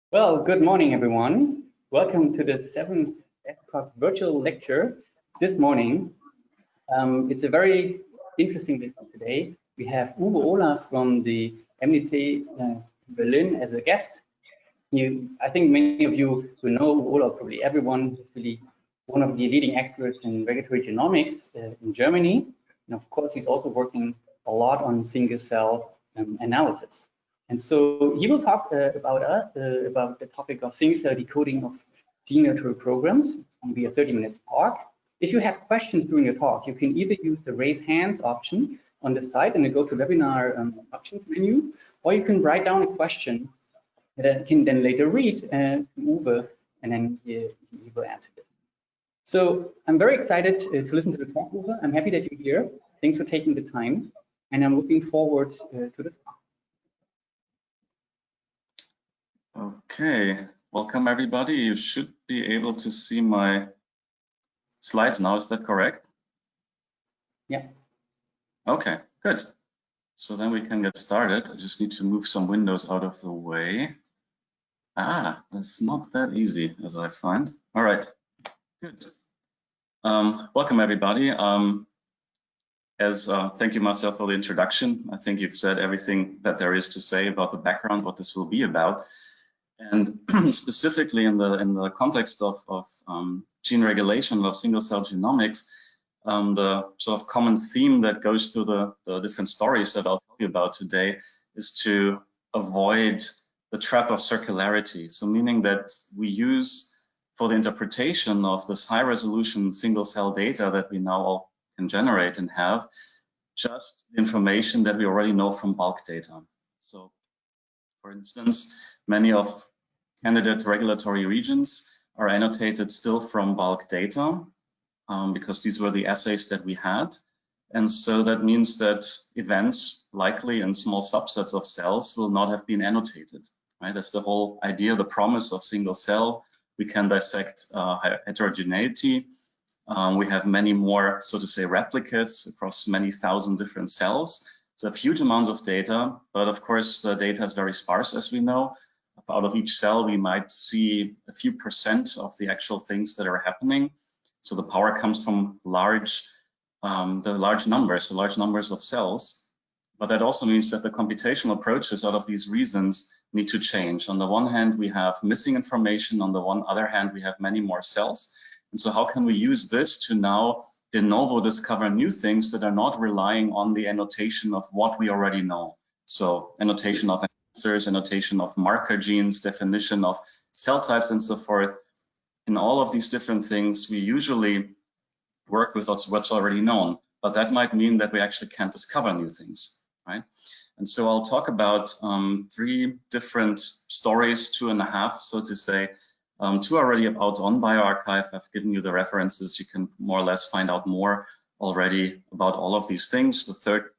Well, good morning, everyone. Welcome to the 7th SCOG Virtual Lecture this morning. It's a very interesting day today. We have Uwe Ohler from the MDC Berlin as a guest. I think many of you will know Uwe Ohler, probably everyone. He's really one of the leading experts in regulatory genomics in Germany. And of course, he's also working a lot on single cell analysis. And so he will talk about the topic of single cell decoding of generative programs. It's going to be a 30-minute talk. If you have questions during the talk, you can either use the raise hands option on the side in the go to webinar options menu, or you can write down a question that you can then later read to Uwe, and then he will answer this. So I'm very excited to listen to the talk, Uwe. I'm happy that you're here. Thanks for taking the time, and I'm looking forward to the talk. Okay, welcome everybody. You should be able to see my slides now, is that correct? Yeah. Okay, good. So then we can get started. I just need to move some windows out of the way. That's not that easy, as I find. All right, good. Welcome everybody. Thank you, Marcel, for the introduction. I think you've said everything that there is to say about the background, what this will be about. And specifically in the context of gene regulation of single cell genomics, the sort of common theme that goes through the different stories that I'll tell you about today is to avoid the trap of circularity. So meaning that we use for the interpretation of this high resolution single cell data that we now all can generate and have, just the information that we already know from bulk data. So for instance, many of candidate regulatory regions are annotated still from bulk data because these were the assays that we had. And so that means that events likely in small subsets of cells will not have been annotated, right? That's the whole idea, the promise of single cell. We can dissect heterogeneity. We have many more, so to say, replicates across many thousand different cells. So huge amounts of data, but of course the data is very sparse, as we know. Out of each cell, we might see a few % of the actual things that are happening. So the power comes from the large numbers of cells. But that also means that the computational approaches out of these reasons need to change. On the one hand, we have missing information. On the other hand, we have many more cells. And so how can we use this to now de novo discover new things that are not relying on the annotation of what we already know? So annotation of answers, annotation of marker genes, definition of cell types and so forth. In all of these different things, we usually work with what's already known, but that might mean that we actually can't discover new things, right? And so I'll talk about 3 different stories, 2.5, so to say. 2 already out on bioRxiv. I've given you the references. You can more or less find out more already about all of these things. The third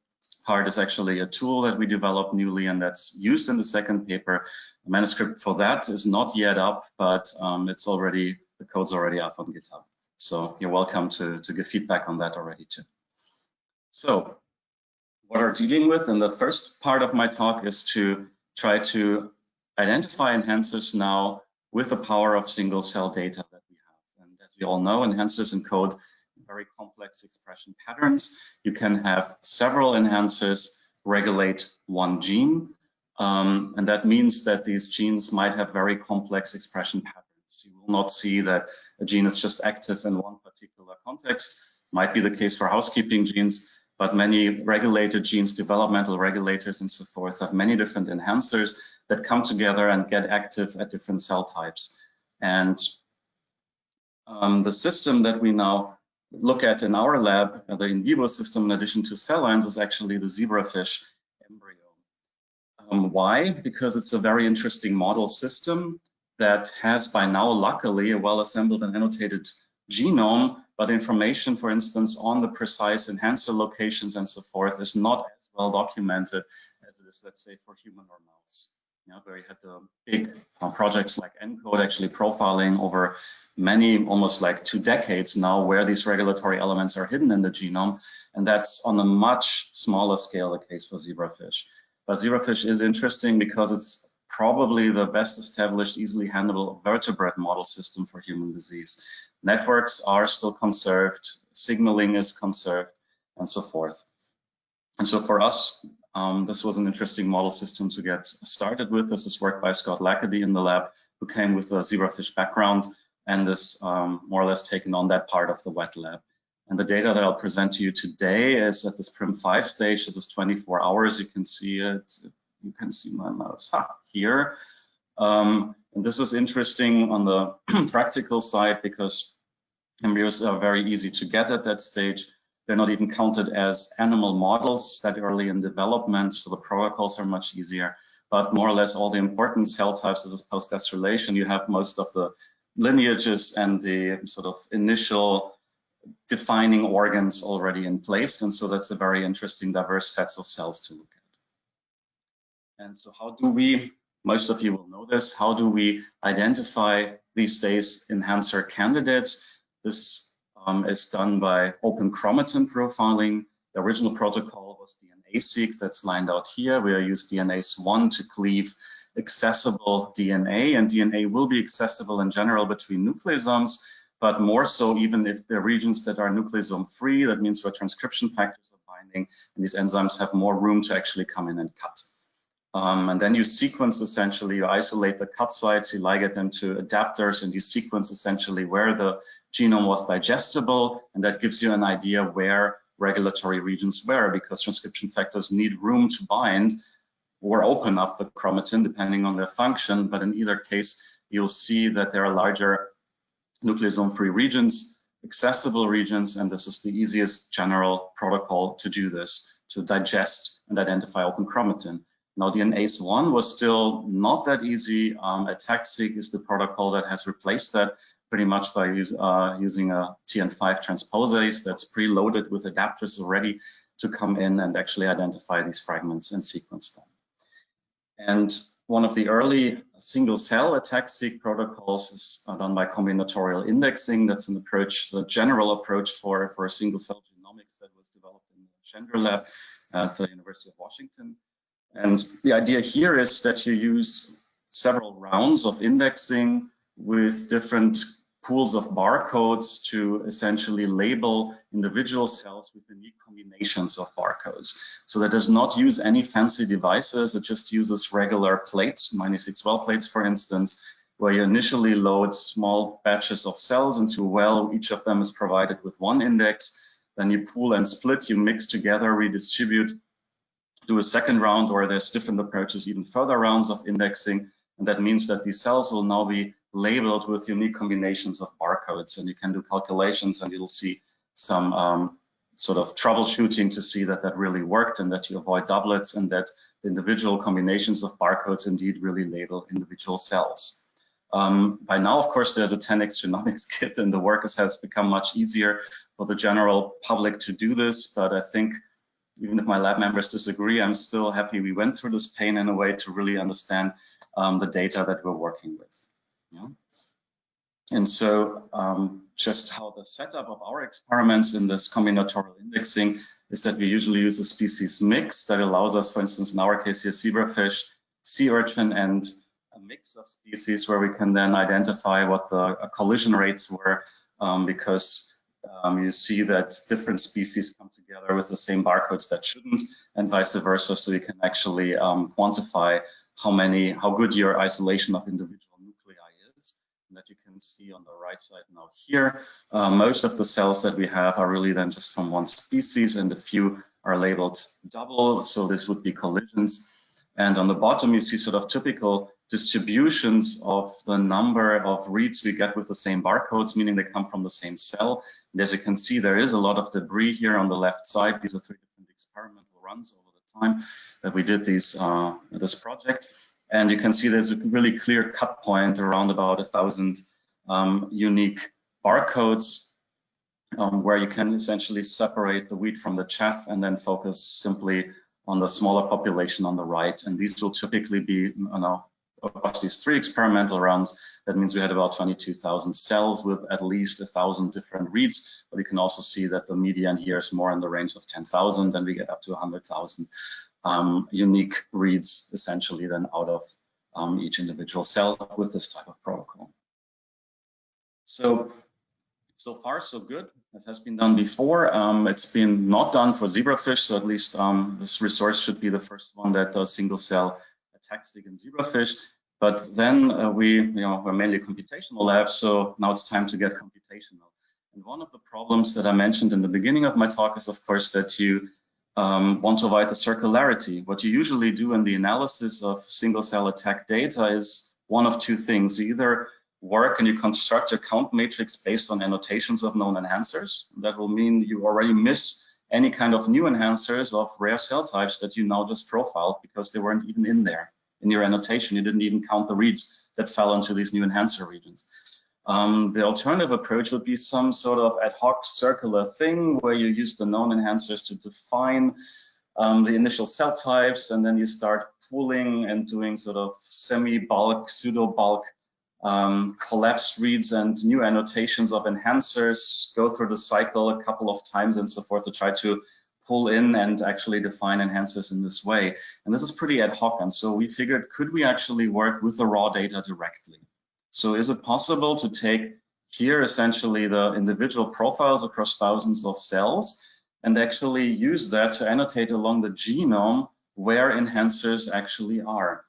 part is actually a tool that we developed newly, and that's used in the second paper. The manuscript for that is not yet up, but the code's already up on GitHub. So you're welcome to give feedback on that already too. So what we're dealing with in the first part of my talk is to try to identify enhancers now with the power of single cell data that we have. And as we all know, enhancers encode very complex expression patterns. You can have several enhancers regulate one gene. And that means that these genes might have very complex expression patterns. You will not see that a gene is just active in one particular context. Might be the case for housekeeping genes, but many regulated genes, developmental regulators and so forth, have many different enhancers that come together and get active at different cell types. And the system that we now look at in our lab, the in vivo system, in addition to cell lines, is actually the zebrafish embryo. Why? Because it's a very interesting model system that has by now, luckily, a well-assembled and annotated genome, but information, for instance, on the precise enhancer locations and so forth is not as well documented as it is, let's say, for human or mouse. Where you had the big projects like ENCODE actually profiling over many, almost like 2 decades now, where these regulatory elements are hidden in the genome. And that's on a much smaller scale the case for zebrafish. But zebrafish is interesting because it's probably the best established, easily handleable vertebrate model system for human disease. Networks are still conserved, signaling is conserved, and so forth. And so for us, this was an interesting model system to get started with. This is work by Scott Lacady in the lab, who came with a zebrafish background and is more or less taken on that part of the wet lab. And the data that I'll present to you today is at this PRIM5 stage. This is 24 hours. You can see it. You can see my mouse here. And this is interesting on the practical side because embryos are very easy to get at that stage. They're not even counted as animal models that early in development, so the protocols are much easier. But more or less all the important cell types, this is post-gastrulation, you have most of the lineages and the sort of initial defining organs already in place. And so that's a very interesting, diverse sets of cells to look at. And so how do we, most of you will know this, how do we identify these days enhancer candidates? This is done by open chromatin profiling. The original protocol was DNA-seq, that's lined out here. We use DNase-1 to cleave accessible DNA, and DNA will be accessible in general between nucleosomes, but more so even if the regions that are nucleosome-free, that means where transcription factors are binding, and these enzymes have more room to actually come in and cut. And then you sequence essentially, you isolate the cut sites, you ligate them to adapters, and you sequence essentially where the genome was digestible, and that gives you an idea where regulatory regions were, because transcription factors need room to bind or open up the chromatin depending on their function. But in either case, you'll see that there are larger nucleosome-free regions, accessible regions, and this is the easiest general protocol to do this, to digest and identify open chromatin. Now, DNase-1 was still not that easy. SCIATAC-seq is the protocol that has replaced that pretty much by using a TN5 transposase that's preloaded with adapters already to come in and actually identify these fragments and sequence them. And one of the early single-cell SCIATAC-seq protocols is done by combinatorial indexing. That's an approach, the general approach for single-cell genomics that was developed in the Chandra lab at the University of Washington. And the idea here is that you use several rounds of indexing with different pools of barcodes to essentially label individual cells with unique combinations of barcodes. So that does not use any fancy devices. It just uses regular plates, -6 plates, for instance, where you initially load small batches of cells into a well. Each of them is provided with one index. Then you pool and split, you mix together, redistribute, do a second round, or there's different approaches, even further rounds of indexing. And that means that these cells will now be labeled with unique combinations of barcodes. And you can do calculations and you'll see some sort of troubleshooting to see that that really worked and that you avoid doublets and that the individual combinations of barcodes indeed really label individual cells. By now, of course, there's a 10x genomics kit and the work has become much easier for the general public to do this. But I think even if my lab members disagree, I'm still happy we went through this pain in a way to really understand the data that we're working with. Yeah. And so just how the setup of our experiments in this combinatorial indexing is that we usually use a species mix that allows us, for instance, in our case here, zebrafish, sea urchin, and a mix of species where we can then identify what the collision rates were, because you see that different species come together with the same barcodes that shouldn't, and vice versa. So you can actually quantify how good your isolation of individual nuclei is, and that you can see on the right side now here. Most of the cells that we have are really then just from one species, and a few are labeled double, so this would be collisions. And on the bottom, you see sort of typical distributions of the number of reads we get with the same barcodes, meaning they come from the same cell. And as you can see, there is a lot of debris here on the left side. These are 3 different experimental runs over the time that we did this project. And you can see there's a really clear cut point around about 1,000 unique barcodes, where you can essentially separate the wheat from the chaff and then focus simply on the smaller population on the right. And these will typically be, across these 3 experimental runs, that means we had about 22,000 cells with at least 1,000 different reads. But you can also see that the median here is more in the range of 10,000, then we get up to 100,000 unique reads essentially then out of each individual cell with this type of protocol. So far so good. This has been done before. It's been not done for zebrafish, so at least this resource should be the first one that does single-cell ATAC-seq in zebrafish. But then we're mainly a computational lab, so now it's time to get computational. And one of the problems that I mentioned in the beginning of my talk is, of course, that you want to avoid the circularity. What you usually do in the analysis of single-cell ATAC data is one of two things. You either work and you construct your count matrix based on annotations of known enhancers. That will mean you already miss any kind of new enhancers of rare cell types that you now just profiled because they weren't even in there. In your annotation, you didn't even count the reads that fell into these new enhancer regions. The alternative approach would be some sort of ad hoc circular thing where you use the known enhancers to define the initial cell types, and then you start pooling and doing sort of semi-bulk, pseudo-bulk collapsed reads and new annotations of enhancers, go through the cycle a couple of times and so forth to try to pull in and actually define enhancers in this way. And this is pretty ad hoc. And so we figured, could we actually work with the raw data directly? So is it possible to take here essentially the individual profiles across thousands of cells and actually use that to annotate along the genome where enhancers actually are?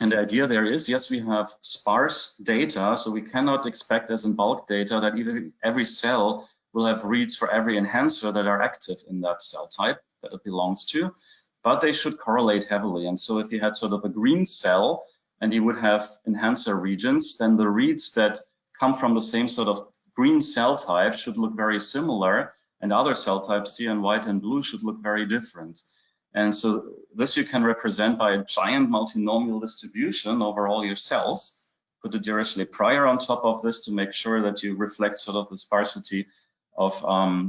And the idea there is, yes, we have sparse data, so we cannot expect as in bulk data that every cell will have reads for every enhancer that are active in that cell type that it belongs to, but they should correlate heavily. And so if you had sort of a green cell and you would have enhancer regions, then the reads that come from the same sort of green cell type should look very similar, and other cell types, cyan, white, and blue, should look very different. And so this you can represent by a giant multinomial distribution over all your cells. Put a Dirichlet prior on top of this to make sure that you reflect sort of the sparsity of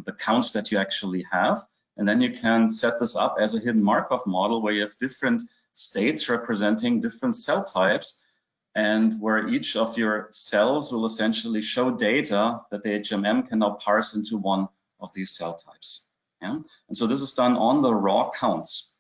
the counts that you actually have. And then you can set this up as a hidden Markov model where you have different states representing different cell types, and where each of your cells will essentially show data that the HMM can now parse into one of these cell types. Yeah? And so this is done on the raw counts.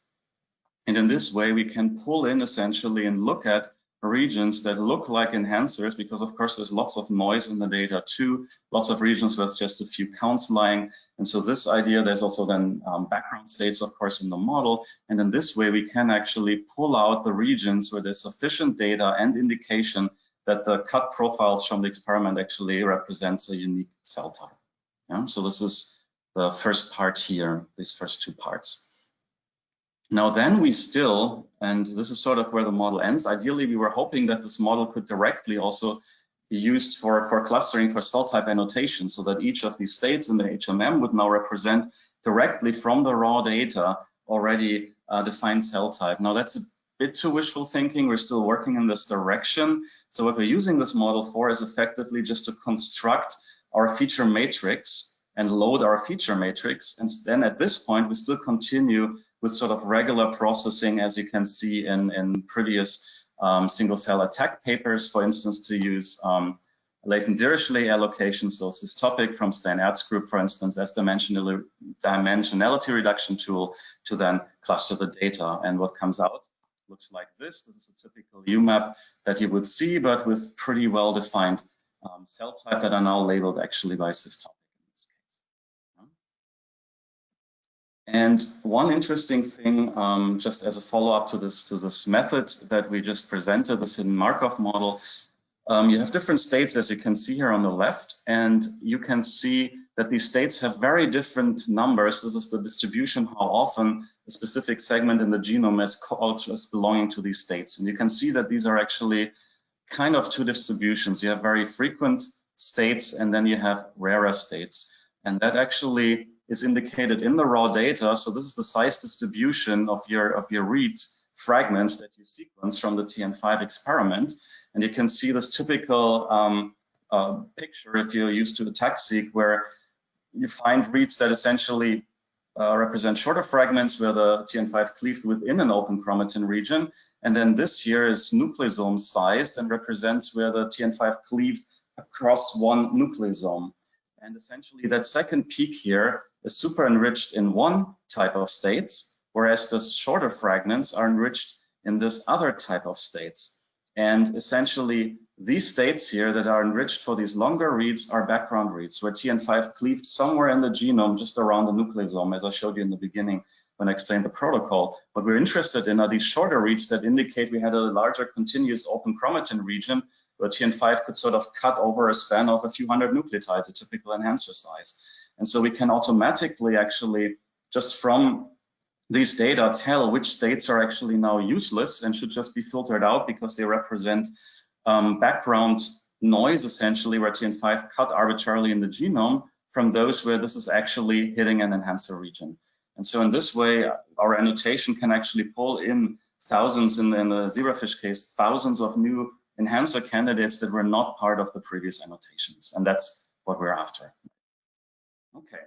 And in this way, we can pull in essentially and look at regions that look like enhancers, because of course there's lots of noise in the data too, lots of regions where it's just a few counts lying. And so this idea, there's also then background states, of course, in the model. And in this way, we can actually pull out the regions where there's sufficient data and indication that the cut profiles from the experiment actually represents a unique cell type. Yeah? So this is the first part here, these first two parts. Now then we still, and this is sort of where the model ends, ideally we were hoping that this model could directly also be used for clustering for cell type annotation, so that each of these states in the HMM would now represent directly from the raw data already defined cell type. Now that's a bit too wishful thinking. We're still working in this direction. So what we're using this model for is effectively just to construct our feature matrix and load our feature matrix. And then at this point, we still continue with sort of regular processing, as you can see in previous single cell ATAC papers, for instance, to use latent Dirichlet allocation. So this topic from Steinert's group, for instance, as dimensionality reduction tool to then cluster the data. And what comes out looks like this. This is a typical UMAP that you would see, but with pretty well-defined cell type that are now labeled actually by this topic. And one interesting thing, just as a follow-up to this method that we just presented, this hidden Markov model, you have different states, as you can see here on the left, and you can see that these states have very different numbers. This is the distribution, how often a specific segment in the genome is called as belonging to these states. And you can see that these are actually kind of two distributions. You have very frequent states, and then you have rarer states. And that actually is indicated in the raw data. So this is the size distribution of your reads fragments that you sequence from the TN5 experiment. And you can see this typical picture if you're used to ATAC-seq, where you find reads that essentially represent shorter fragments where the TN5 cleaved within an open chromatin region. And then this here is nucleosome sized and represents where the TN5 cleaved across one nucleosome. And essentially that second peak here is super enriched in one type of states, whereas the shorter fragments are enriched in this other type of states. And essentially, these states here that are enriched for these longer reads are background reads, where TN5 cleaved somewhere in the genome, just around the nucleosome, as I showed you in the beginning when I explained the protocol. What we're interested in are these shorter reads that indicate we had a larger continuous open chromatin region, where TN5 could sort of cut over a span of a few hundred nucleotides, a typical enhancer size. And so we can automatically actually, just from these data, tell which states are actually now useless and should just be filtered out because they represent background noise, essentially, where TN5 cut arbitrarily in the genome, from those where this is actually hitting an enhancer region. And so in this way, our annotation can actually pull in thousands, in the zebrafish case, thousands of new enhancer candidates that were not part of the previous annotations. And that's what we're after. Okay.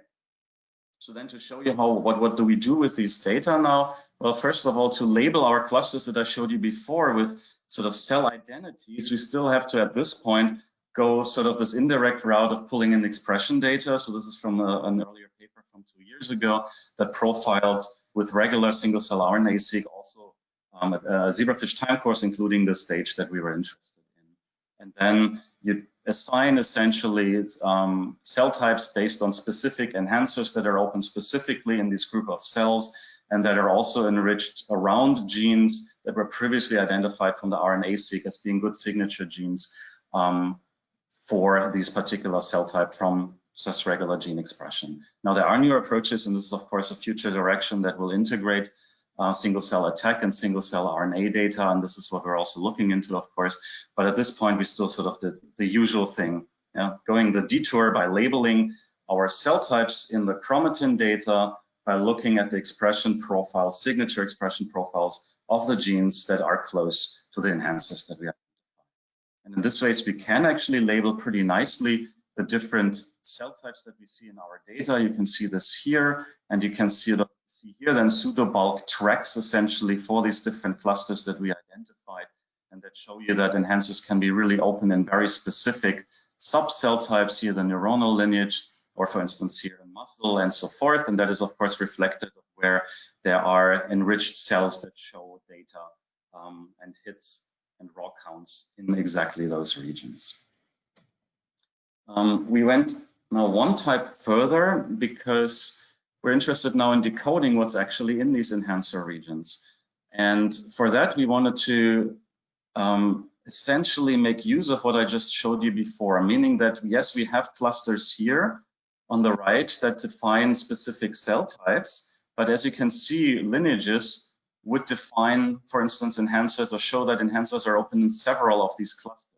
So then to show you what do we do with these data now? Well, first of all, to label our clusters that I showed you before with sort of cell identities, we still have to, at this point, go sort of this indirect route of pulling in expression data. So this is from an earlier paper from 2 years ago that profiled with regular single-cell RNA-seq also a zebrafish time course, including the stage that we were interested in. And then you assign essentially cell types based on specific enhancers that are open specifically in this group of cells and that are also enriched around genes that were previously identified from the RNA-seq as being good signature genes for these particular cell type from just regular gene expression. Now, there are new approaches, and this is, of course, a future direction that will integrate single-cell attack and single-cell RNA data, and this is what we're also looking into, of course. But at this point, we still sort of the usual thing, going the detour by labeling our cell types in the chromatin data by looking at the expression profiles, signature expression profiles of the genes that are close to the enhancers that we identify. And in this way, we can actually label pretty nicely the different cell types that we see in our data. You can see this here, and you can see here then pseudo-bulk tracks essentially for these different clusters that we identified, and that show you that enhancers can be really open in very specific sub-cell types, here the neuronal lineage, or for instance here in muscle and so forth. And that is of course reflected of where there are enriched cells that show data and hits and raw counts in exactly those regions. We went now one type further because we're interested now in decoding what's actually in these enhancer regions. And for that, we wanted to essentially make use of what I just showed you before, meaning that, yes, we have clusters here on the right that define specific cell types, but as you can see, lineages would define, for instance, enhancers or show that enhancers are open in several of these clusters.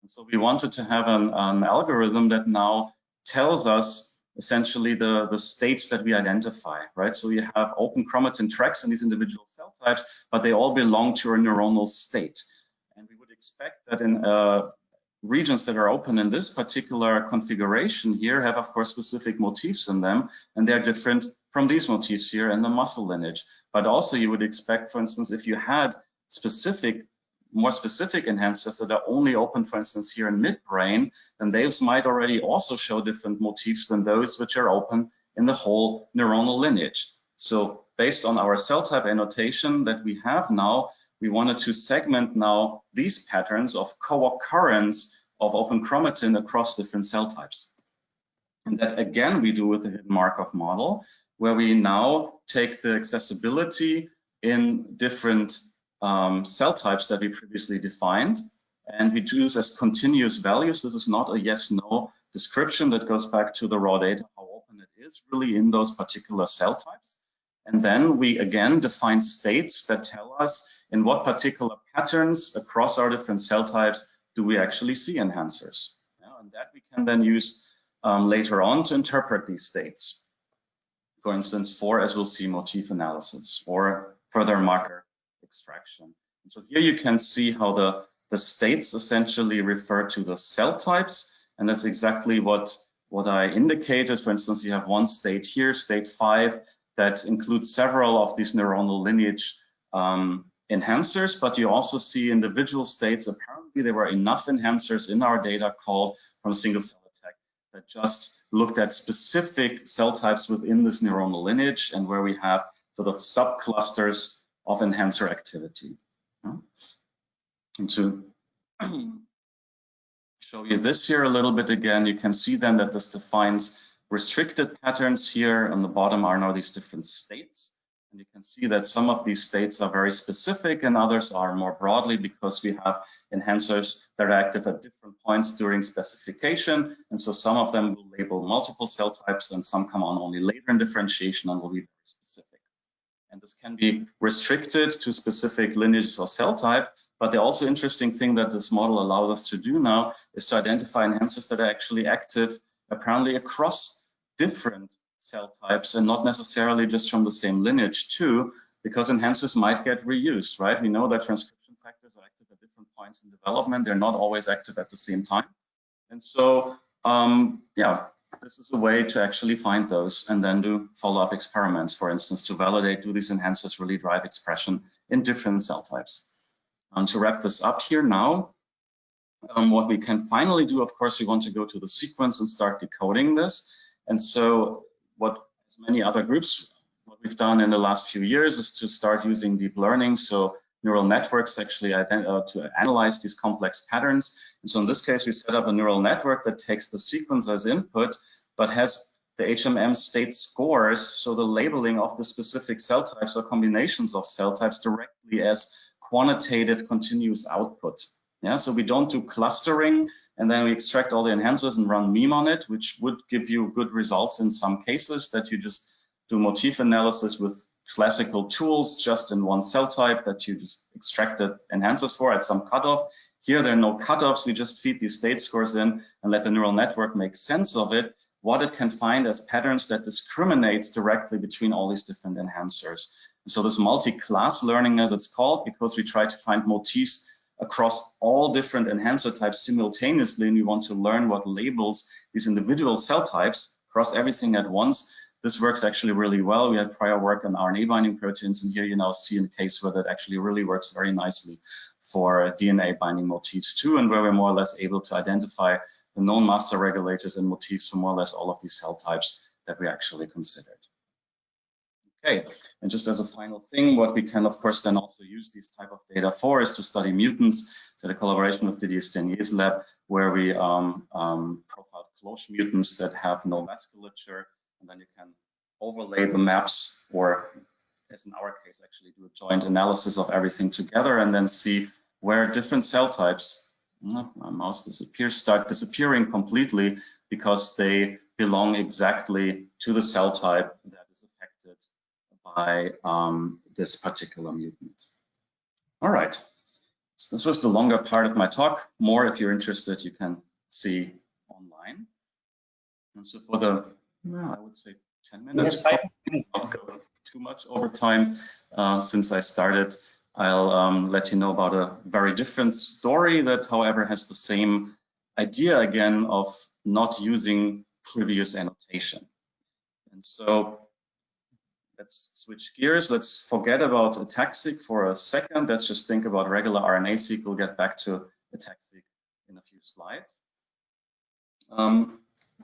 And so we wanted to have an algorithm that now tells us essentially the states that we identify, right? So you have open chromatin tracks in these individual cell types, but they all belong to a neuronal state. And we would expect that in regions that are open in this particular configuration here have, of course, specific motifs in them, and they're different from these motifs here in the muscle lineage. But also you would expect, for instance, if you had more specific enhancers that are only open, for instance, here in midbrain, then those might already also show different motifs than those which are open in the whole neuronal lineage. So based on our cell type annotation that we have now, we wanted to segment now these patterns of co-occurrence of open chromatin across different cell types. And that again, we do with the hidden Markov model, where we now take the accessibility in different cell types that we previously defined, and we choose as continuous values. This is not a yes/no description that goes back to the raw data, how open it is really in those particular cell types. And then we again define states that tell us in what particular patterns across our different cell types do we actually see enhancers. And that we can then use later on to interpret these states. For instance, for, as we'll see, motif analysis or further marker extraction. And so here you can see how the states essentially refer to the cell types, and that's exactly what I indicated. For instance, you have one state here, state 5, that includes several of these neuronal lineage enhancers, but you also see individual states. Apparently there were enough enhancers in our data called from single cell attack that just looked at specific cell types within this neuronal lineage and where we have sort of subclusters of enhancer activity. And to show you this here a little bit again, you can see then that this defines restricted patterns. Here on the bottom are now these different states. And you can see that some of these states are very specific and others are more broadly, because we have enhancers that are active at different points during specification. And so some of them will label multiple cell types and some come on only later in differentiation and will be very specific. And this can be restricted to specific lineages or cell type. But the also interesting thing that this model allows us to do now is to identify enhancers that are actually active apparently across different cell types and not necessarily just from the same lineage too, because enhancers might get reused, right? We know that transcription factors are active at different points in development. They're not always active at the same time. And so, yeah, this is a way to actually find those and then do follow-up experiments, for instance, to validate, do these enhancers really drive expression in different cell types? To wrap this up here now, what we can finally do, of course, we want to go to the sequence and start decoding this. And so what, as many other groups, what we've done in the last few years is to start using deep learning. So neural networks actually to analyze these complex patterns. And so in this case, we set up a neural network that takes the sequence as input, but has the HMM state scores, so the labeling of the specific cell types or combinations of cell types directly as quantitative continuous output. Yeah, so we don't do clustering and then we extract all the enhancers and run meme on it, which would give you good results in some cases, that you just do motif analysis with classical tools just in one cell type that you just extracted enhancers for at some cutoff. Here there are no cutoffs, we just feed these state scores in and let the neural network make sense of it, what it can find as patterns that discriminates directly between all these different enhancers. And so this multi-class learning, as it's called, because we try to find motifs across all different enhancer types simultaneously, and we want to learn what labels these individual cell types across everything at once. This works actually really well. We had prior work on RNA binding proteins, and here you now see a case where that actually really works very nicely for DNA binding motifs too, and where we're more or less able to identify the known master regulators and motifs for more or less all of these cell types that we actually considered. Okay, and just as a final thing, what we can of course then also use these type of data for is to study mutants. So the collaboration with Didier Stenier's lab, where we profiled cloche mutants that have no vasculature, and then you can overlay the maps, or as in our case, actually do a joint analysis of everything together and then see where different cell types, my mouse disappears, start disappearing completely because they belong exactly to the cell type that is affected by this particular mutant. All right, so this was the longer part of my talk. More, if you're interested, you can see online. And so for the, I would say 10 minutes, not go too much over time since I started. I'll let you know about a very different story that, however, has the same idea again of not using previous annotation. And so let's switch gears. Let's forget about ATAC-seq for a second. Let's just think about regular RNA-seq. We'll get back to ATAC-seq in a few slides.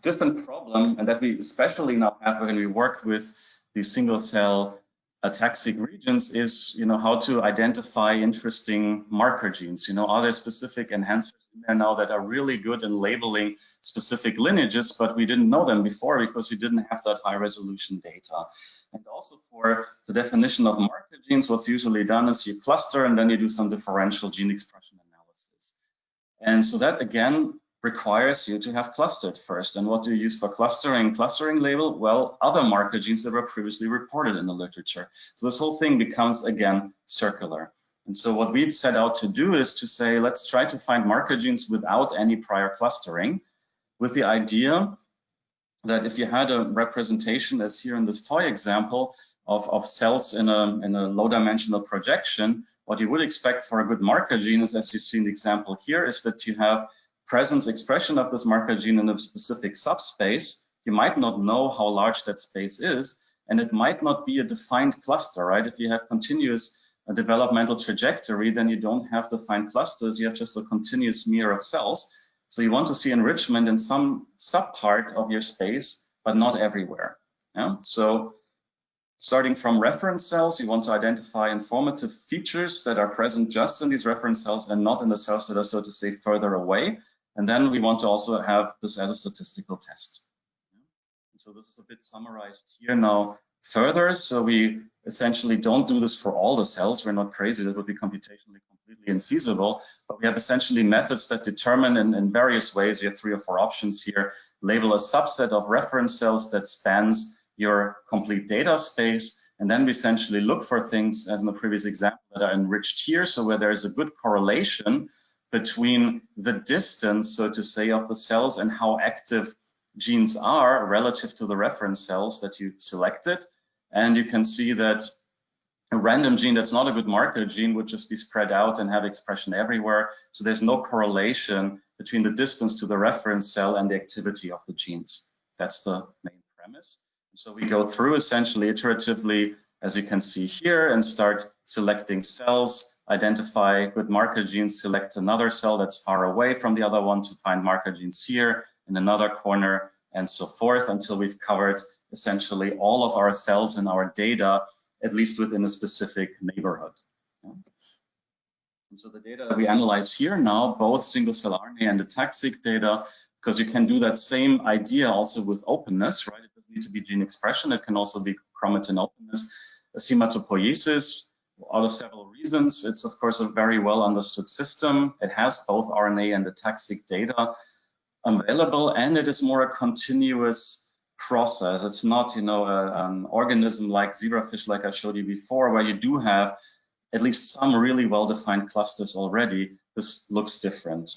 Different problem, and that we especially now have when we work with the single-cell ATAC-seq regions, is how to identify interesting marker genes. Are there specific enhancers in there now that are really good in labeling specific lineages, but we didn't know them before because we didn't have that high resolution data. And also for the definition of marker genes, what's usually done is you cluster and then you do some differential gene expression analysis. And so that again requires you to have clustered first. And what do you use for clustering? Clustering label, well, other marker genes that were previously reported in the literature. So this whole thing becomes, again, circular. And so what we'd set out to do is to say, let's try to find marker genes without any prior clustering, with the idea that if you had a representation, as here in this toy example, of cells in a low-dimensional projection, what you would expect for a good marker gene is, as you see in the example here, is that you have presence expression of this marker gene in a specific subspace. You might not know how large that space is, and it might not be a defined cluster, right? If you have continuous developmental trajectory, then you don't have defined clusters, you have just a continuous mirror of cells. So you want to see enrichment in some subpart of your space, but not everywhere. Yeah? So starting from reference cells, you want to identify informative features that are present just in these reference cells and not in the cells that are, so to say, further away. And then we want to also have this as a statistical test. So this is a bit summarized here now further. So we essentially don't do this for all the cells. We're not crazy. That would be computationally completely infeasible. But we have essentially methods that determine in various ways. We have 3 or 4 options here. Label a subset of reference cells that spans your complete data space. And then we essentially look for things, as in the previous example, that are enriched here. So where there is a good correlation between the distance, so to say, of the cells and how active genes are relative to the reference cells that you selected. And you can see that a random gene that's not a good marker gene would just be spread out and have expression everywhere. So there's no correlation between the distance to the reference cell and the activity of the genes. That's the main premise. So we go through essentially iteratively, as you can see here, and start selecting cells, identify good marker genes, select another cell that's far away from the other one to find marker genes here in another corner, and so forth, until we've covered essentially all of our cells in our data, at least within a specific neighborhood. And so the data that we analyze here now, both single-cell RNA and the ATAC-seq data, because you can do that same idea also with openness, right? It doesn't need to be gene expression. It can also be chromatin openness. Haematopoiesis, out of several reasons. It's, of course, a very well understood system. It has both RNA and the ATAC-seq data available, and it is more a continuous process. It's not, you know, an organism like zebrafish, like I showed you before, where you do have at least some really well-defined clusters already. This looks different.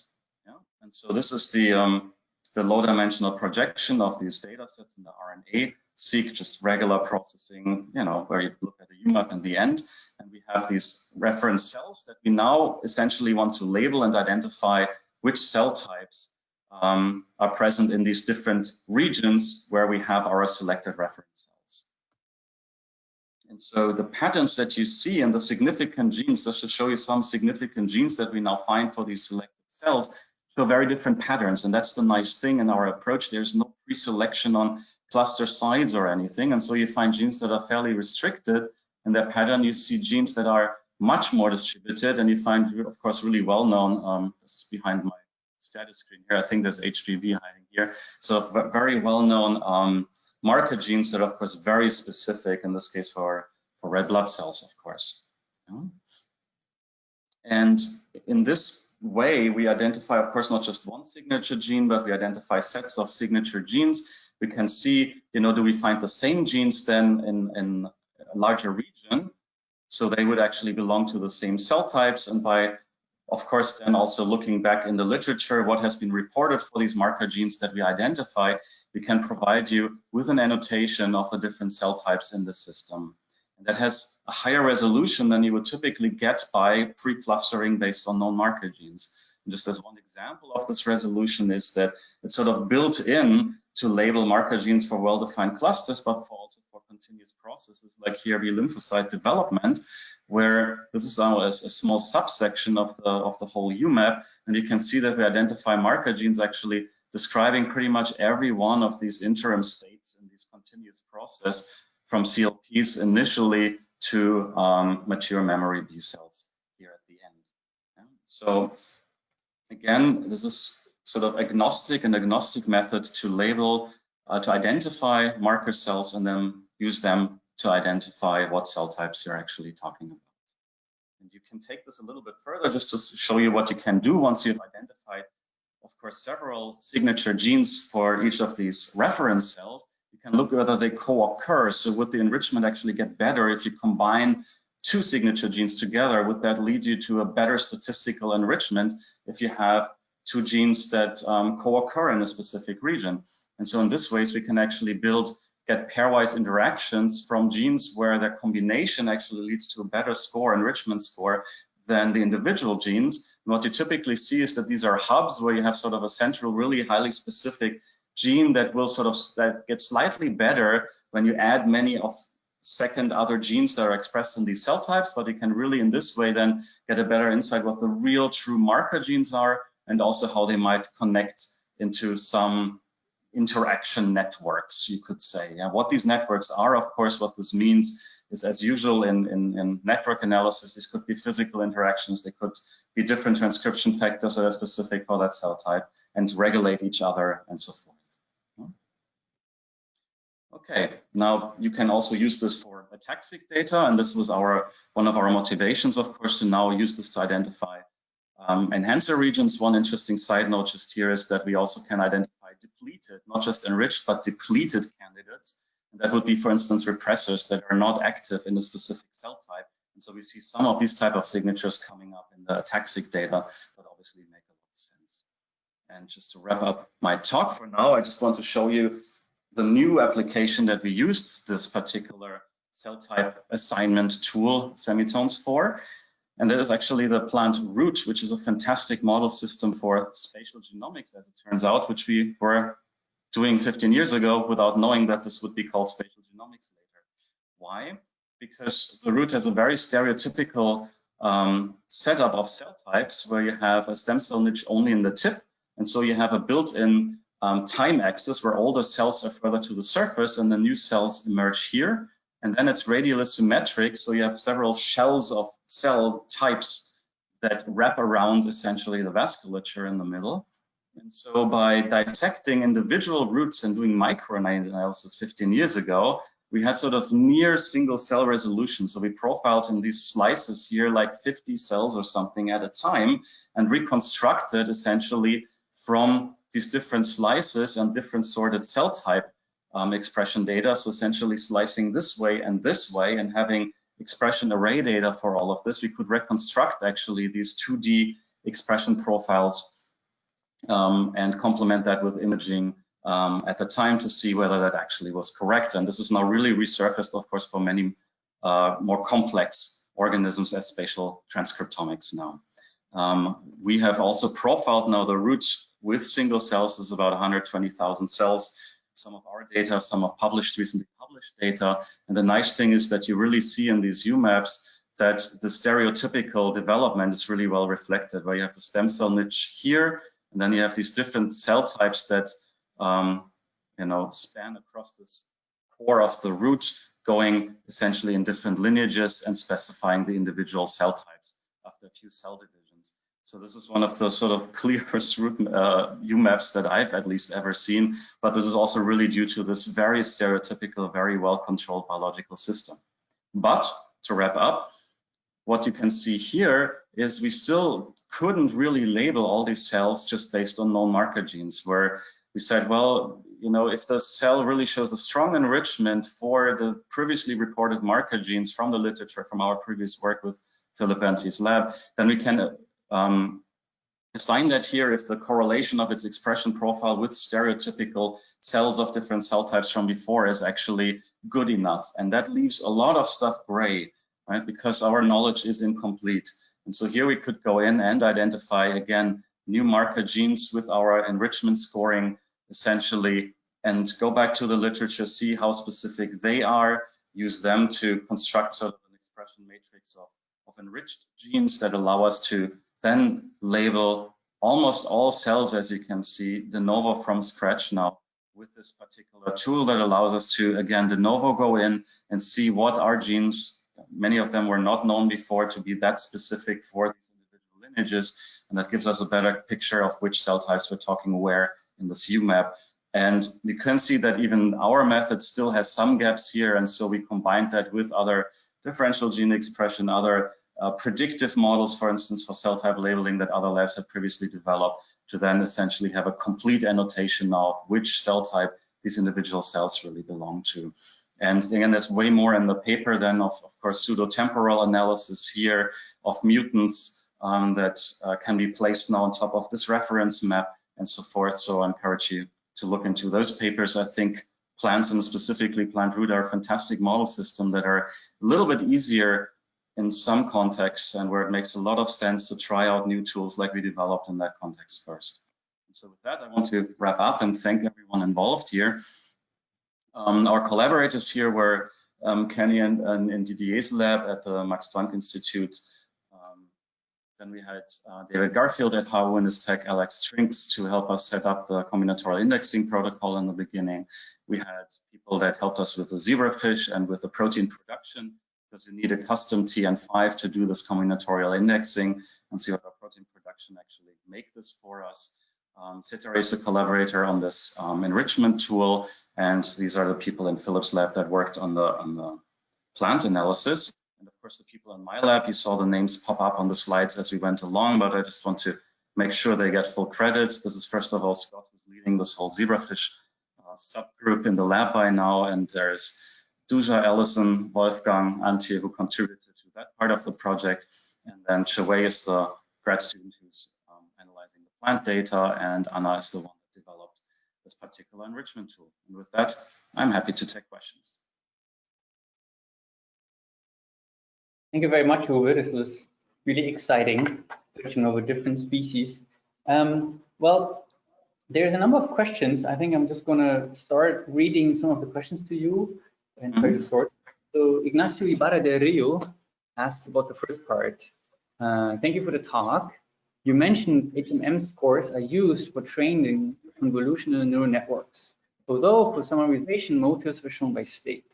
Yeah? And so this is the low-dimensional projection of these data sets in the RNA-seq, just regular processing, you know, where you look at the UMAP in the end. And we have these reference cells that we now essentially want to label and identify which cell types are present in these different regions where we have our selected reference cells. And so the patterns that you see in the significant genes, just to show you some significant genes that we now find for these selected cells, show very different patterns. And that's the nice thing in our approach. There's no pre-selection on cluster size or anything. And so you find genes that are fairly restricted in their pattern. You see genes that are much more distributed, and you find, of course, really well-known, this is behind my status screen here. I think there's HBV hiding here. So very well-known marker genes that are, of course, very specific, in this case for red blood cells, of course. Yeah. And in this way, we identify, of course, not just one signature gene, but we identify sets of signature genes. We can see, you know, do we find the same genes then in a larger region? So they would actually belong to the same cell types. And by, of course, then also looking back in the literature, what has been reported for these marker genes that we identify, we can provide you with an annotation of the different cell types in the system. And that has a higher resolution than you would typically get by pre-clustering based on known marker genes. And just as one example of this resolution is that it's sort of built in to label marker genes for well-defined clusters, but also for continuous processes like here the lymphocyte development, where this is now a small subsection of the whole UMAP, and you can see that we identify marker genes actually describing pretty much every one of these interim states in this continuous process, from CLPs initially to mature memory B cells here at the end. Yeah. So again, this is sort of agnostic method to label, to identify marker cells and then use them to identify what cell types you're actually talking about. And you can take this a little bit further just to show you what you can do once you've identified, of course, several signature genes for each of these reference cells. You can look whether they co-occur. So would the enrichment actually get better if you combine two signature genes together? Would that lead you to a better statistical enrichment if you have two genes that co-occur in a specific region? And so in this way, we can actually get pairwise interactions from genes where their combination actually leads to a better score, enrichment score, than the individual genes. And what you typically see is that these are hubs where you have sort of a central, really highly specific gene that will that gets slightly better when you add many of second other genes that are expressed in these cell types, but you can really in this way then get a better insight what the real true marker genes are and also how they might connect into some interaction networks, you could say. Yeah, what these networks are, of course, what this means is, as usual in network analysis, these could be physical interactions, they could be different transcription factors that are specific for that cell type and regulate each other and so forth. Okay, now you can also use this for ATAC-seq data, and this was one of our motivations, of course, to now use this to identify enhancer regions. One interesting side note just here is that we also can identify depleted, not just enriched, but depleted candidates. And that would be, for instance, repressors that are not active in a specific cell type. And so we see some of these type of signatures coming up in the ATAC-seq data that obviously make a lot of sense. And just to wrap up my talk for now, I just want to show you the new application that we used this particular cell type assignment tool, semitones, for. And that is actually the plant root, which is a fantastic model system for spatial genomics, as it turns out, which we were doing 15 years ago without knowing that this would be called spatial genomics later. Why? Because the root has a very stereotypical setup of cell types where you have a stem cell niche only in the tip. And so you have a built-in time axis where all the cells are further to the surface and the new cells emerge here. And then it's radially symmetric, so you have several shells of cell types that wrap around essentially the vasculature in the middle. And so by dissecting individual roots and doing microRNA analysis 15 years ago, we had sort of near single cell resolution. So we profiled in these slices here like 50 cells or something at a time and reconstructed essentially from these different slices and different sorted cell type expression data. So essentially slicing this way and having expression array data for all of this, we could reconstruct actually these 2D expression profiles and complement that with imaging at the time to see whether that actually was correct. And this is now really resurfaced, of course, for many more complex organisms as spatial transcriptomics now. We have also profiled now the root with single cells. Is about 120,000 cells. Some of our data, some are recently published data. And the nice thing is that you really see in these UMaps that the stereotypical development is really well reflected, where you have the stem cell niche here, and then you have these different cell types that span across this core of the root, going essentially in different lineages and specifying the individual cell types after a few cell divisions. So this is one of the sort of clearest root UMaps that I've at least ever seen, but this is also really due to this very stereotypical, very well-controlled biological system. But to wrap up, what you can see here is we still couldn't really label all these cells just based on known marker genes, where we said, well, if the cell really shows a strong enrichment for the previously reported marker genes from the literature, from our previous work with Philip and his lab, then we can assign that here if the correlation of its expression profile with stereotypical cells of different cell types from before is actually good enough. And that leaves a lot of stuff gray, right? Because our knowledge is incomplete. And so here we could go in and identify, again, new marker genes with our enrichment scoring, essentially, and go back to the literature, see how specific they are, use them to construct sort of an expression matrix of enriched genes that allow us to then label almost all cells, as you can see, de novo from scratch now with this particular tool that allows us to, again, de novo go in and see what are genes. Many of them were not known before to be that specific for these individual lineages, and that gives us a better picture of which cell types we're talking where in this UMap. And you can see that even our method still has some gaps here, and so we combined that with other differential gene expression, other predictive models, for instance, for cell type labeling that other labs have previously developed, to then essentially have a complete annotation now of which cell type these individual cells really belong to. And again, there's way more in the paper than of course, pseudo-temporal analysis here of mutants that can be placed now on top of this reference map and so forth. So I encourage you to look into those papers. I think plants, and specifically plant root, are a fantastic model system that are a little bit easier in some contexts, and where it makes a lot of sense to try out new tools like we developed in that context first. And so with that, I want to wrap up and thank everyone involved here. Our collaborators here were Kenny and Didier's lab at the Max Planck Institute, Then we had David Garfield at HAU and his tech, Alex Trinks, to help us set up the combinatorial indexing protocol in the beginning. We had people that helped us with the zebrafish and with the protein production, because you need a custom TN5 to do this combinatorial indexing and see what our protein production actually make this for us. Sitara is a collaborator on this enrichment tool, and these are the people in Philip's lab that worked on the plant analysis. And of course, the people in my lab, you saw the names pop up on the slides as we went along, but I just want to make sure they get full credit. This is first of all Scott, who's leading this whole zebrafish subgroup in the lab by now, and there's Duja, Ellison, Wolfgang, Antje, who contributed to that part of the project, and then Chawei is the grad student who's analyzing the plant data, and Anna is the one that developed this particular enrichment tool. And with that, I'm happy to take questions. Thank you very much, Uwe. This was really exciting, searching over different species. Well, there's a number of questions. I think I'm just going to start reading some of the questions to you and try to sort. So Ignacio Ibarra de Rio asks about the first part. Thank you for the talk. You mentioned HMM scores are used for training convolutional neural networks, although for summarization, motives are shown by state.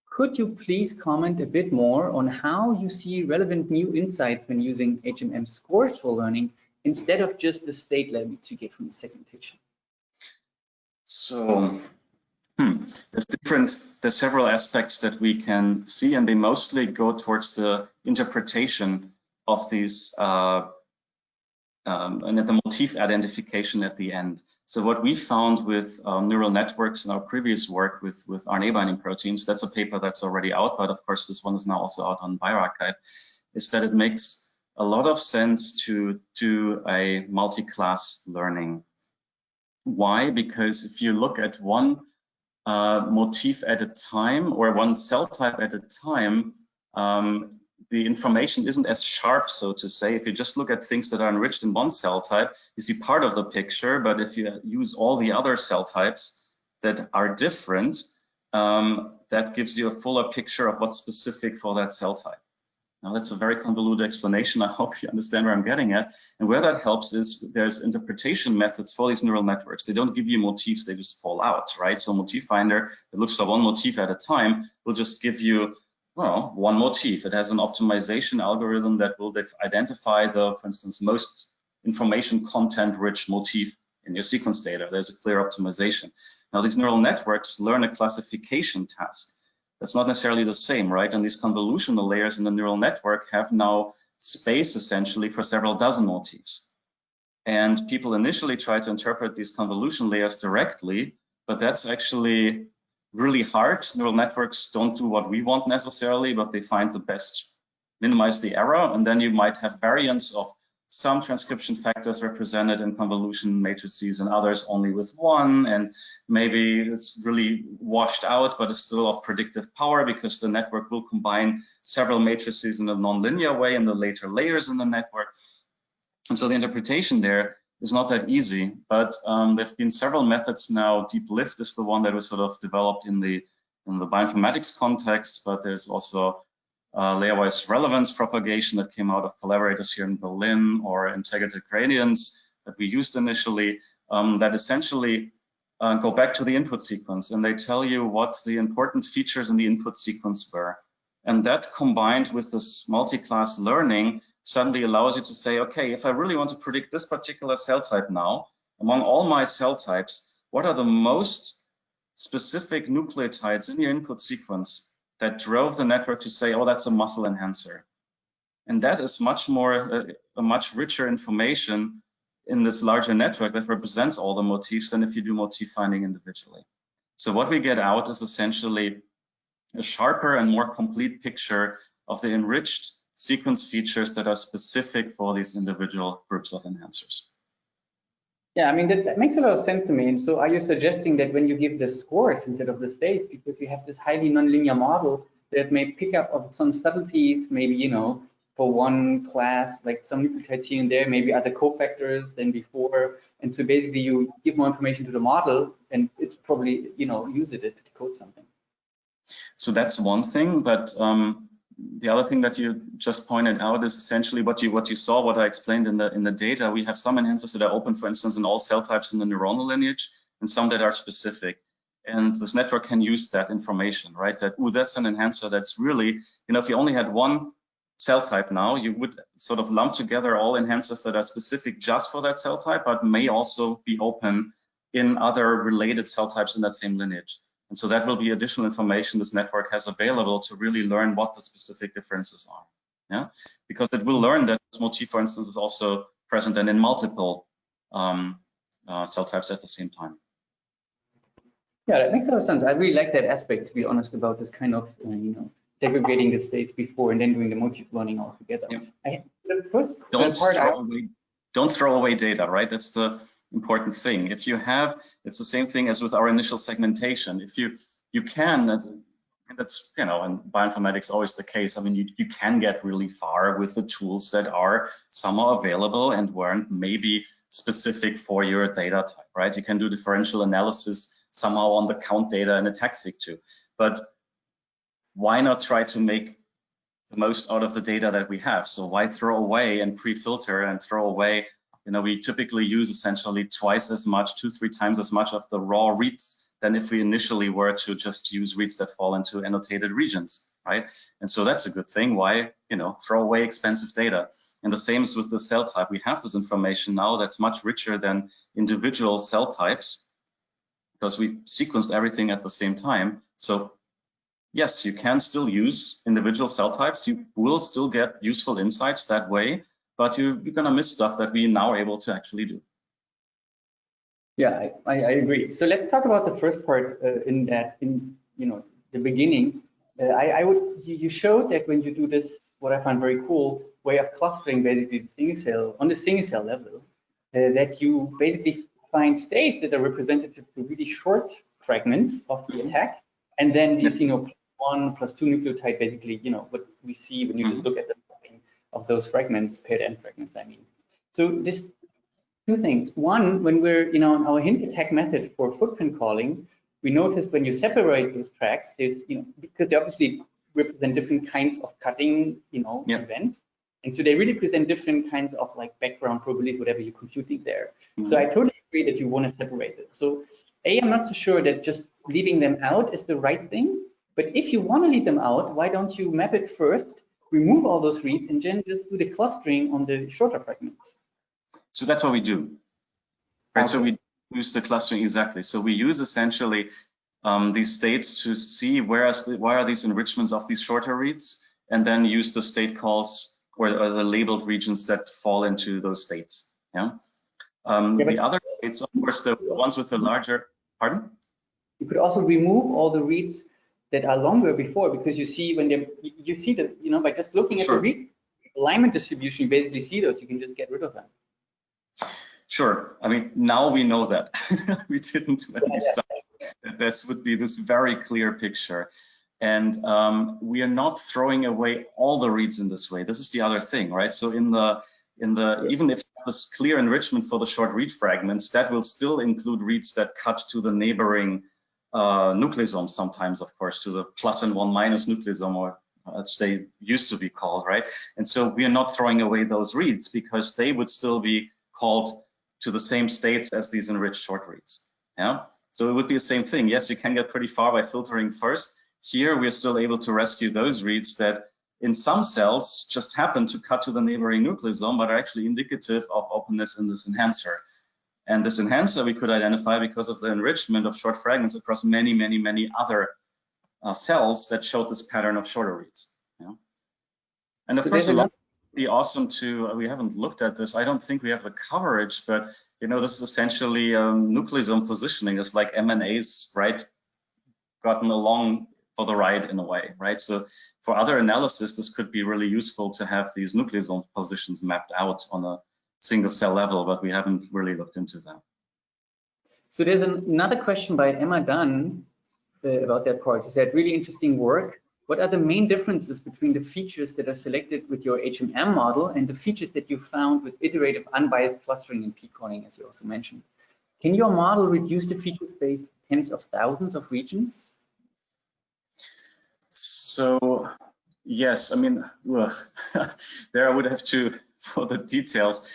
Could you please comment a bit more on how you see relevant new insights when using HMM scores for learning instead of just the state labels you get from the segmentation? So there's several aspects that we can see, and they mostly go towards the interpretation of these and the motif identification at the end. So what we found with neural networks in our previous work with RNA binding proteins, that's a paper that's already out, but of course this one is now also out on bioRxiv, is that it makes a lot of sense to do a multi-class learning. Why? Because if you look at one motif at a time or one cell type at a time, the information isn't as sharp, so to say. If you just look at things that are enriched in one cell type, you see part of the picture, but if you use all the other cell types that are different, that gives you a fuller picture of what's specific for that cell type. Now, that's a very convoluted explanation. I hope you understand where I'm getting at. And where that helps is there's interpretation methods for these neural networks. They don't give you motifs, they just fall out, right? So motif finder that looks for one motif at a time will just give you, well, one motif. It has an optimization algorithm that will identify the, for instance, most information content rich motif in your sequence data. There's a clear optimization. Now, these neural networks learn a classification task. That's not necessarily the same, right? And these convolutional layers in the neural network have now space essentially for several dozen motifs. And people initially try to interpret these convolution layers directly, but that's actually really hard. Neural networks don't do what we want necessarily, but they find the best, minimize the error, and then you might have variants of some transcription factors represented in convolution matrices and others only with one, and maybe it's really washed out, but it's still of predictive power because the network will combine several matrices in a nonlinear way in the later layers in the network. And so the interpretation there is not that easy, but there have been several methods now. Deep Lift is the one that was sort of developed in the bioinformatics context, but there's also layer-wise relevance propagation that came out of collaborators here in Berlin, or integrated gradients that we used initially, that essentially go back to the input sequence, and they tell you what the important features in the input sequence were. And that combined with this multi-class learning suddenly allows you to say, okay, if I really want to predict this particular cell type now, among all my cell types, what are the most specific nucleotides in your input sequence that drove the network to say, oh, that's a muscle enhancer. And that is much more, a much richer information in this larger network that represents all the motifs than if you do motif finding individually. So what we get out is essentially a sharper and more complete picture of the enriched sequence features that are specific for these individual groups of enhancers. Yeah, I mean, that makes a lot of sense to me. And so are you suggesting that when you give the scores instead of the states, because you have this highly nonlinear model that may pick up on some subtleties, maybe, you know, for one class, like some nucleotides here and there, maybe other cofactors than before. And so basically you give more information to the model and it's probably, you know, use it to decode something. So that's one thing, but the other thing that you just pointed out is essentially what you saw, what I explained in the data. We have some enhancers that are open, for instance, in all cell types in the neuronal lineage, and some that are specific. And this network can use that information, right? That, ooh, that's an enhancer that's really, if you only had one cell type now, you would sort of lump together all enhancers that are specific just for that cell type, but may also be open in other related cell types in that same lineage. And so that will be additional information this network has available to really learn what the specific differences are. Yeah, because it will learn that this motif, for instance, is also present and in multiple cell types at the same time. Yeah, that makes a lot of sense. I really like that aspect, to be honest, about this kind of, segregating the states before and then doing the motif learning all together. Yeah. The first don't throw away data, right? That's the important thing. If you have, it's the same thing as with our initial segmentation. If you can, that's in bioinformatics always the case. I mean, you can get really far with the tools that are somehow available and weren't maybe specific for your data type, right? You can do differential analysis somehow on the count data in ATAC-seq too. But why not try to make the most out of the data that we have? So why throw away and pre-filter and throw away? We typically use essentially twice as much, 2-3 times as much of the raw reads than if we initially were to just use reads that fall into annotated regions, right? And so that's a good thing. Why, throw away expensive data? And the same is with the cell type. We have this information now that's much richer than individual cell types because we sequenced everything at the same time. So yes, you can still use individual cell types. You will still get useful insights that way, but you're going to miss stuff that we now are able to actually do. Yeah, I agree. So let's talk about the first part in the beginning. You showed that when you do this, what I find very cool way of clustering basically the single cell on the single cell level, that you basically find states that are representative to really short fragments of the attack, and then these 1 + 2 nucleotide basically what we see when you just look at the of those fragments, paired end fragments, I mean. So this two things. One, when we're on our hint attack method for footprint calling, we noticed when you separate those tracks, there's because they obviously represent different kinds of cutting events, and so they really present different kinds of like background probabilities, whatever you're computing there. So I totally agree that you want to separate it. So I'm not so sure that just leaving them out is the right thing, but if you want to leave them out, why don't you map it first, remove all those reads, and then just do the clustering on the shorter fragments? So that's what we do, right? Okay. So we use the clustering exactly. So we use essentially these states to see where are these enrichments of these shorter reads, and then use the state calls or the labeled regions that fall into those states. Yeah. The other states, of course, the ones with the larger. Pardon? You could also remove all the reads that are longer before, because you see when you see that by just looking at the read alignment distribution, you basically see those. You can just get rid of them. Sure. I mean, now we know that. We didn't when we started. That this would be this very clear picture. And we are not throwing away all the reads in this way. This is the other thing, right? So even if this clear enrichment for the short read fragments, that will still include reads that cut to the neighboring nucleosomes sometimes, of course, to the + and 1- nucleosome, or as they used to be called, right? And so we are not throwing away those reads because they would still be called to the same states as these enriched short reads. Yeah. So it would be the same thing. Yes, you can get pretty far by filtering first. Here, we're still able to rescue those reads that in some cells just happen to cut to the neighboring nucleosome, but are actually indicative of openness in this enhancer. And this enhancer we could identify because of the enrichment of short fragments across many, many, many other cells that showed this pattern of shorter reads. Yeah. And of course, it'd be awesome to, we haven't looked at this. I don't think we have the coverage, but this is essentially nucleosome positioning. It's like MNAs, right? Gotten along for the ride in a way, right? So for other analysis, this could be really useful to have these nucleosome positions mapped out on a single cell level, but we haven't really looked into that. So there's another question by Emma Dunn about that part. She said, really interesting work. What are the main differences between the features that are selected with your HMM model and the features that you found with iterative unbiased clustering and p-calling, as you also mentioned? Can your model reduce the feature space tens of thousands of regions? So Yes, I mean, well, there I would have to, for the details,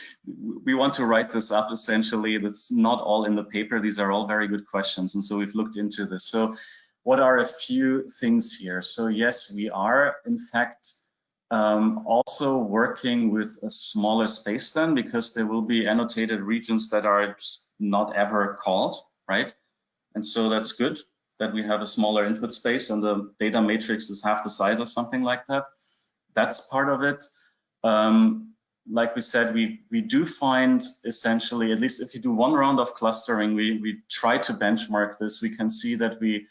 we want to write this up essentially. That's not all in the paper. These are all very good questions. And so we've looked into this. So what are a few things here? So yes, we are in fact also working with a smaller space then, because there will be annotated regions that are just not ever called, right? And so that's good that we have a smaller input space and the data matrix is half the size or something like that. That's part of it. Like we said, we do find essentially, at least if you do one round of clustering, we try to benchmark this. We can see that we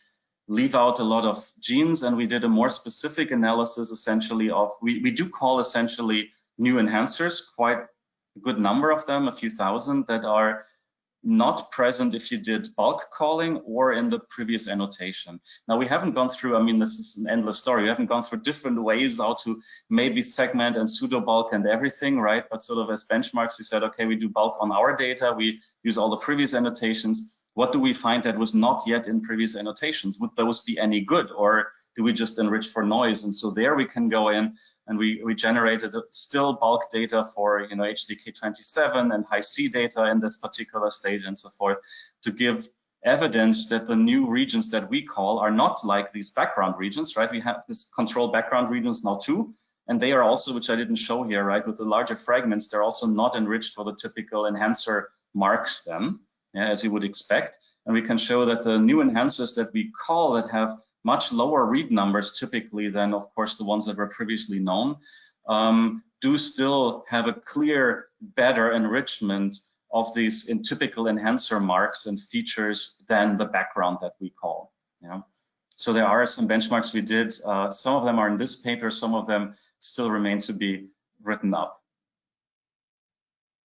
leave out a lot of genes, and we did a more specific analysis essentially of, we do call essentially new enhancers, quite a good number of them, a few thousand, that are not present if you did bulk calling or in the previous annotation. Now we haven't gone through, I mean, this is an endless story. We haven't gone through different ways how to maybe segment and pseudo bulk and everything, right? But sort of as benchmarks, we said, okay, we do bulk on our data. We use all the previous annotations. What do we find that was not yet in previous annotations? Would those be any good, or do we just enrich for noise? And so there we can go in and we generated still bulk data for, you know, HDK27 and high C data in this particular stage and so forth, to give evidence that the new regions that we call are not like these background regions, right? We have this control background regions now too, and they are also, which I didn't show here, right? With the larger fragments, they're also not enriched for the typical enhancer marks then, yeah, as you would expect. And we can show that the new enhancers that we call that have much lower read numbers typically than, of course, the ones that were previously known, do still have a clear, better enrichment of these in typical enhancer marks and features than the background that we call. Yeah. So there are some benchmarks we did. Some of them are in this paper, some of them still remain to be written up.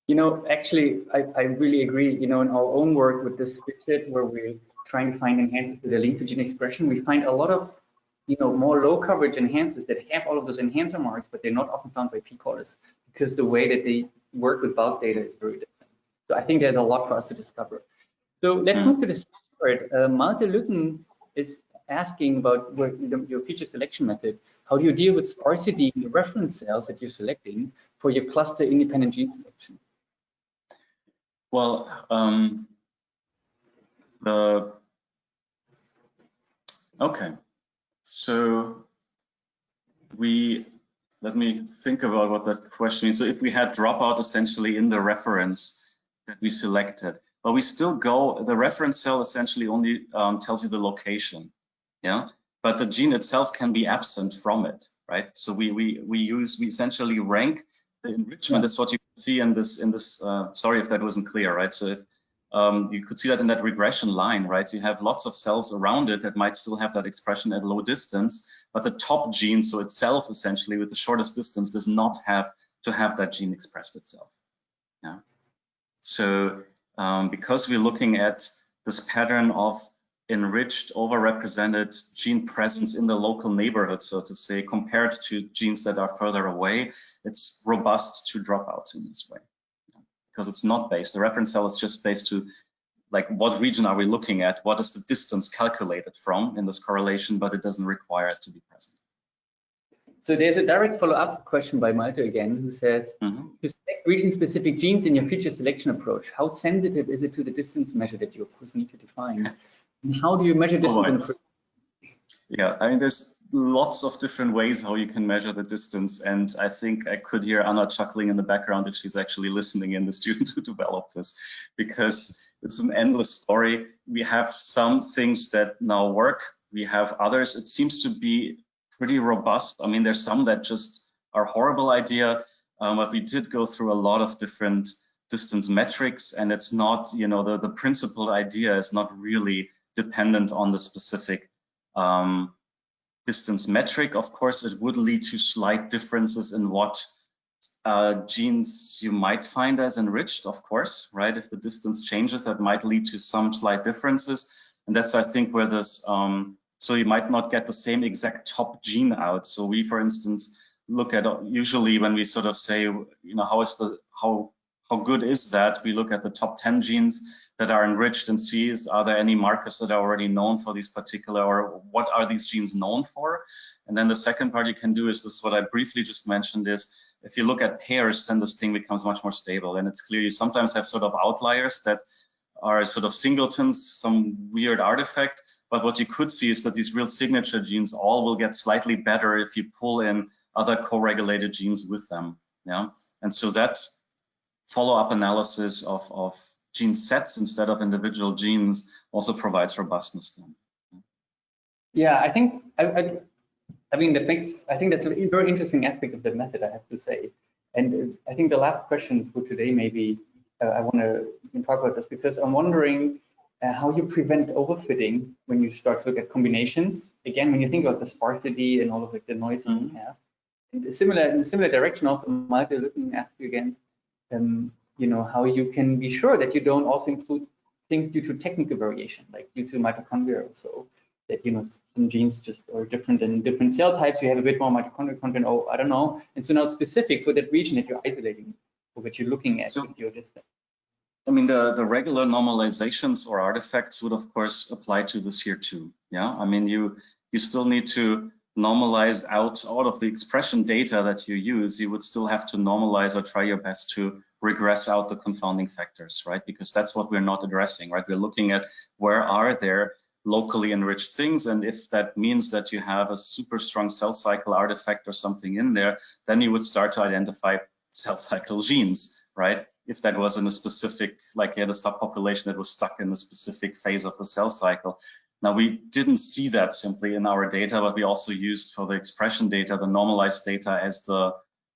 You know, actually, I really agree. You know, in our own work with this digit, where we try and find enhancers that are linked to gene expression, we find a lot of, you know, more low coverage enhancers that have all of those enhancer marks, but they're not often found by p-callers because the way that they work with bulk data is very different. So I think there's a lot for us to discover. So let's move to the second part. Malte Lütten is asking about your feature selection method. How do you deal with sparsity in the reference cells that you're selecting for your cluster independent gene selection? Well, okay, so let me think about what that question is. So if we had dropout essentially in the reference that we selected, but we still go, the reference cell essentially only tells you the location, yeah, but the gene itself can be absent from it, right? So we essentially rank the enrichment. That's what you can see in this sorry if that wasn't clear, right? So if you could see that in that regression line, right? So you have lots of cells around it that might still have that expression at low distance, but the top gene, so itself essentially with the shortest distance, does not have to have that gene expressed itself. Yeah. So because we're looking at this pattern of enriched overrepresented gene presence in the local neighborhood, so to say, compared to genes that are further away, it's robust to dropouts in this way. Because it's not based, the reference cell is just based to like what region are we looking at, what is the distance calculated from in this correlation, but it doesn't require it to be present. So there's a direct follow-up question by Malte again, who says, to select region-specific genes in your feature selection approach, how sensitive is it to the distance measure that you of course need to define? And how do you measure distance in approach? Yeah, I mean, there's lots of different ways how you can measure the distance. And I think I could hear Anna chuckling in the background if she's actually listening in, the student who developed this, because it's an endless story. We have some things that now work. We have others. It seems to be pretty robust. I mean, there's some that just are a horrible idea, but we did go through a lot of different distance metrics, and it's not, you know, the principled idea is not really dependent on the specific distance metric. Of course, it would lead to slight differences in what genes you might find as enriched, of course, right? If the distance changes, that might lead to some slight differences. And that's, I think, where this, so you might not get the same exact top gene out. So we, for instance, look at, usually when we sort of say, you know, how good is that? We look at the top 10 genes that are enriched and see are there any markers that are already known for these particular, or what are these genes known for? And then the second part you can do is this, what I briefly just mentioned is, if you look at pairs, then this thing becomes much more stable. And it's clear you sometimes have sort of outliers that are sort of singletons, some weird artifact. But what you could see is that these real signature genes all will get slightly better if you pull in other co-regulated genes with them. Yeah. And so that follow-up analysis of gene sets instead of individual genes also provides robustness then. Yeah, I think I mean I think that's a very interesting aspect of the method, I have to say. And I think the last question for today, maybe I want to talk about this, because I'm wondering how you prevent overfitting when you start to look at combinations. Again, when you think about the sparsity and all of the noise you have. And in a similar direction, also Malte looking asked you again, you know, how you can be sure that you don't also include things due to technical variation, like due to mitochondria, so that, you know, some genes just are different in different cell types. You have a bit more mitochondrial content, oh, I don't know. And so now specific for that region that you're isolating or that you're looking at with your distance. I mean, the regular normalizations or artifacts would, of course, apply to this here too. Yeah, I mean, you still need to normalize out of the expression data that you use. You would still have to normalize or try your best to regress out the confounding factors, right? Because that's what we're not addressing, right? We're looking at where are there locally enriched things, and if that means that you have a super strong cell cycle artifact or something in there, then you would start to identify cell cycle genes, right? If that was in a specific, like you had a subpopulation that was stuck in a specific phase of the cell cycle. Now, we didn't see that simply in our data, but we also used for the expression data, the normalized data as the,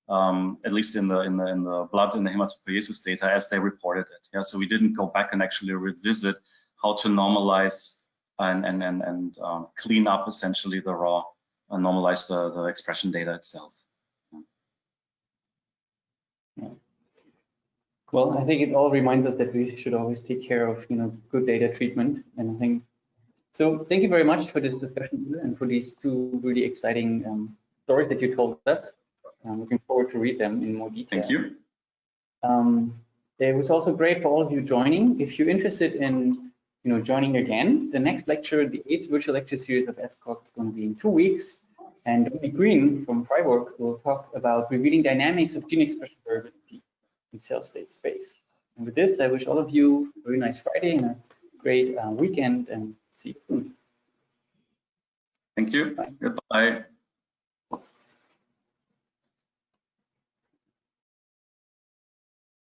at least in the blood, in the Haematopoiesis data, as they reported it. Yeah, so we didn't go back and actually revisit how to normalize and clean up essentially the raw and normalize the expression data itself. Yeah. Well, I think it all reminds us that we should always take care of, you know, good data treatment. And I think so. Thank you very much for this discussion, Uwe, and for these two really exciting stories that you told us. I'm looking forward to read them in more detail. Thank you. It was also great for all of you joining. If you're interested in, you know, joining again, the next lecture, the 8th virtual lecture series of SCOG, is going to be in 2 weeks. And Dominic Green from Freiburg will talk about revealing dynamics of gene expression variability in cell state space. And with this, I wish all of you a very nice Friday and a great weekend, and see you soon. Thank you. Bye. Goodbye.